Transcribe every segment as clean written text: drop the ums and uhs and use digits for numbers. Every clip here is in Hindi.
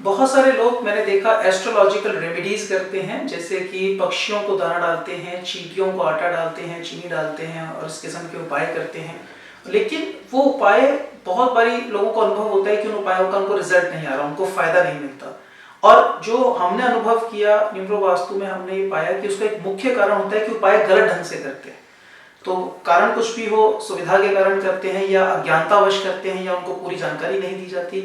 बहुत सारे लोग मैंने देखा एस्ट्रोलॉजिकल रेमेडीज करते हैं, जैसे कि पक्षियों को दाना डालते हैं, चींटियों को आटा डालते हैं, चीनी डालते हैं और इस किस्म के उपाय करते हैं। लेकिन वो उपाय बहुत बारी लोगों को अनुभव होता है कि उन उपायों का उनको रिजल्ट नहीं आ रहा, उनको फायदा नहीं मिलता। और जो हमने अनुभव किया न्यूरो वास्तु में, हमने ये पाया कि उसका एक मुख्य कारण होता है कि उपाय गलत ढंग से करते हैं। तो कारण कुछ भी हो, सुविधा के कारण करते हैं या अज्ञानतावश करते हैं या उनको पूरी जानकारी नहीं दी जाती।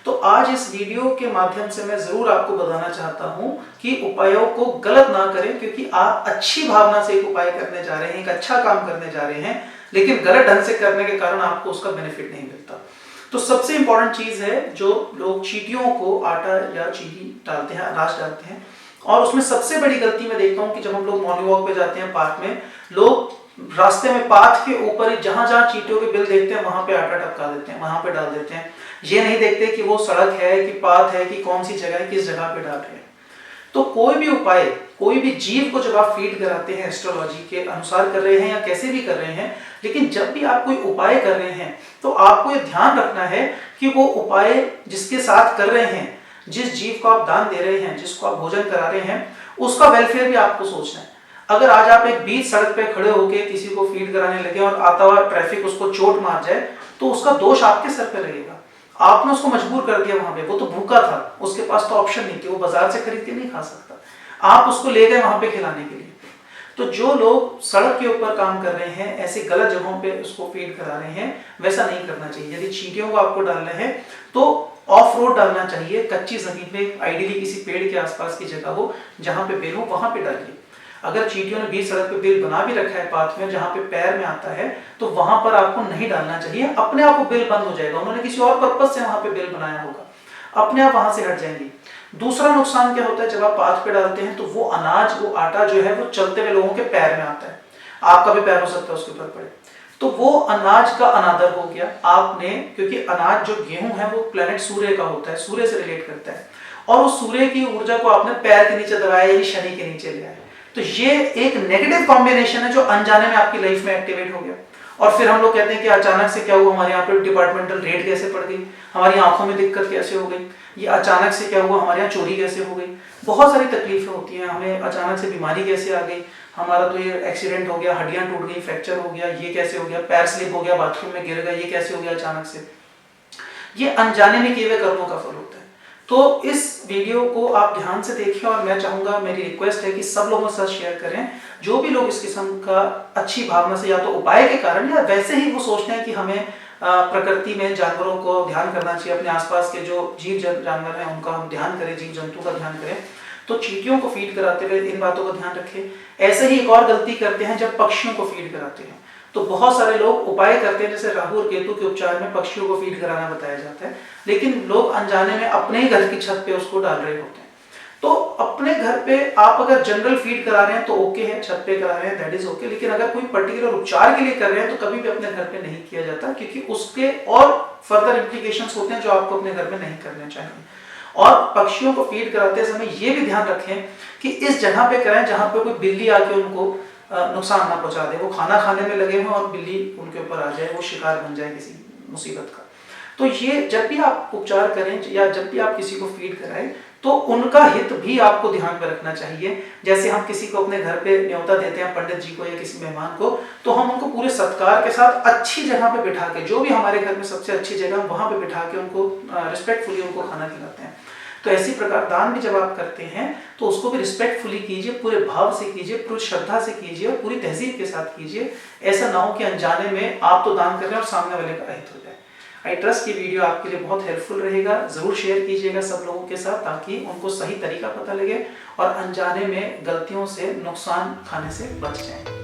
तो आज इस वीडियो के माध्यम से मैं जरूर आपको बताना चाहता हूं कि उपायों को गलत ना करें, क्योंकि आप अच्छी भावना से एक उपाय करने जा रहे हैं, एक अच्छा काम करने जा रहे हैं, लेकिन गलत ढंग से करने के कारण आपको उसका बेनिफिट नहीं मिलता। तो सबसे इंपॉर्टेंट चीज है, जो लोग चींटियों को आटा या चीनी डालते हैं, अनाज डालते हैं, और उसमें सबसे बड़ी गलती मैं देखता हूँ कि जब हम लोग मॉर्निंग वॉक पे जाते हैं पार्क में, लोग रास्ते में पाथ के ऊपर ही जहां जहां चींटियों के बिल देखते हैं वहां पे आटा टपका देते हैं, वहां पे डाल देते हैं। ये नहीं देखते कि वो सड़क है कि पाथ है कि कौन सी जगह है, किस जगह पे डाल रहे हैं। तो कोई भी उपाय, कोई भी जीव को जब आप फीड कराते हैं, एस्ट्रोलॉजी के अनुसार कर रहे हैं या कैसे भी कर रहे हैं, लेकिन जब भी आप कोई उपाय कर रहे हैं तो आपको ये ध्यान रखना है कि वो उपाय जिसके साथ कर रहे हैं, जिस जीव को आप दान दे रहे हैं, जिसको आप भोजन करा रहे हैं, उसका वेलफेयर भी आपको सोचना है। अगर आज आप एक बीच सड़क पे खड़े होकर किसी को फीड कराने लगे और आता हुआ ट्रैफिक उसको चोट मार जाए, तो उसका दोष आपके सर पे रहेगा। आपने उसको मजबूर कर दिया वहां पे, वो तो भूखा था, उसके पास तो ऑप्शन नहीं थी, वो बाजार से खरीद के नहीं खा सकता, आप उसको ले गए वहां पे खिलाने के लिए। तो जो लोग सड़क के ऊपर काम कर रहे हैं, ऐसे गलत जगहों पे उसको फीड करा रहे हैं, वैसा नहीं करना चाहिए। यदि चींटियों को आपको डालना है तो ऑफ रोड डालना चाहिए, कच्ची जमीन पे, आइडियली किसी पेड़ के आसपास की जगह हो जहां पे बेल हो, वहां पे डालिए। अगर चींटियों ने बीच सड़क पे बिल बना भी रखा है पाथ में, जहां पे पैर में आता है, तो वहां पर आपको नहीं डालना चाहिए। अपने आप वो बिल बंद हो जाएगा, उन्होंने किसी और पर्पज से वहां पे बिल बनाया होगा, अपने आप वहां से हट जाएंगी। दूसरा नुकसान क्या होता है, जब आप पाथ पे डालते हैं तो वो अनाज, वो आटा जो है वो चलते हुए लोगों के पैर में आता है, आपका भी पैर हो सकता है उसके ऊपर पड़े, तो वो अनाज का अनादर हो गया आपने। क्योंकि अनाज जो गेहूं है वो प्लेनेट सूर्य का होता है, सूर्य से रिलेट करता है, और उस सूर्य की ऊर्जा को आपने पैर के नीचे दबाया, यानी शनि के नीचे ले आए। तो ये एक नेगेटिव कॉम्बिनेशन है जो अनजाने में आपकी लाइफ में एक्टिवेट हो गया। और फिर हम लोग कहते हैं कि अचानक से क्या हुआ, हमारे यहाँ पे डिपार्टमेंटल रेड कैसे पड़ गई, हमारी आंखों में दिक्कत कैसे हो गई, ये अचानक से क्या हुआ, हमारे यहाँ चोरी कैसे हो गई। बहुत सारी तकलीफें होती हैं, हमें अचानक से बीमारी कैसे आ गई, हमारा तो ये एक्सीडेंट हो गया, हड्डियां टूट गई, फ्रैक्चर हो गया, ये कैसे हो गया, पैर स्लिप हो गया, बाथरूम में गिर गया, ये कैसे हो गया अचानक से। ये अनजाने में किए हुए कर्मों का फल होता है। तो इस वीडियो को आप ध्यान से देखिए, और मैं चाहूंगा, मेरी रिक्वेस्ट है कि सब लोगों के साथ शेयर करें। जो भी लोग इस किस्म का अच्छी भावना से, या तो उपाय के कारण या वैसे ही वो सोचते हैं कि हमें प्रकृति में जानवरों को ध्यान करना चाहिए, अपने आसपास के जो जीव जानवर हैं उनका हम ध्यान करें, जीव जंतु का ध्यान करें, तो चींटियों को फीड कराते हुए इन बातों का ध्यान रखें। ऐसे ही एक और गलती करते हैं जब पक्षियों को फीड कराते हैं। तो बहुत सारे लोग उपाय करते हैं, जैसे राहु और केतु के उपचार में पक्षियों को फीड कराना बताया जाता है, लेकिन लोग अनजाने में अपने ही घर की छत पे उसको डाल रहे होते हैं। तो अपने घर पे आप अगर जनरल फीड करा रहे हैं तो ओके है, छत पे करा रहे हैं दैट इज ओके, लेकिन अगर कोई पर्टिकुलर उपचार के लिए कर रहे हैं तो कभी भी अपने घर पे नहीं किया जाता, क्योंकि उसके और फर्दर इम्प्लीकेशंस होते हैं जो आपको अपने घर में नहीं करने चाहिए। और पक्षियों को फीड कराते समय ये भी ध्यान रखें कि इस जगह पे कराएं जहां पे कोई बिल्ली आके उनको नुकसान ना पहुंचा दे, वो खाना खाने में लगे हों और बिल्ली उनके ऊपर आ जाए, वो शिकार बन जाए किसी मुसीबत का। तो ये जब भी आप उपचार करें या जब भी आप किसी को फीड कराएं तो उनका हित भी आपको ध्यान में रखना चाहिए। जैसे हम किसी को अपने घर पे न्योता देते हैं, पंडित जी को या किसी मेहमान को, तो हम उनको पूरे सत्कार के साथ अच्छी जगह पे बिठा के, जो भी हमारे घर में सबसे अच्छी जगह वहां पे बिठा के उनको रिस्पेक्टफुली उनको खाना खिलाते हैं। तो इसी प्रकार दान भी जब आप करते हैं तो उसको भी रिस्पेक्टफुली कीजिए, पूरे भाव से कीजिए, पूरी श्रद्धा से कीजिए और पूरी तहजीब के साथ कीजिए। ऐसा ना हो कि अनजाने में आप तो दान कर रहे हैं और सामने वाले का अहित हो जाए। आई ट्रस्ट की वीडियो आपके लिए बहुत हेल्पफुल रहेगा, जरूर शेयर कीजिएगा सब लोगों के साथ, ताकि उनको सही तरीका पता लगे और अनजाने में गलतियों से नुकसान खाने से बच जाए।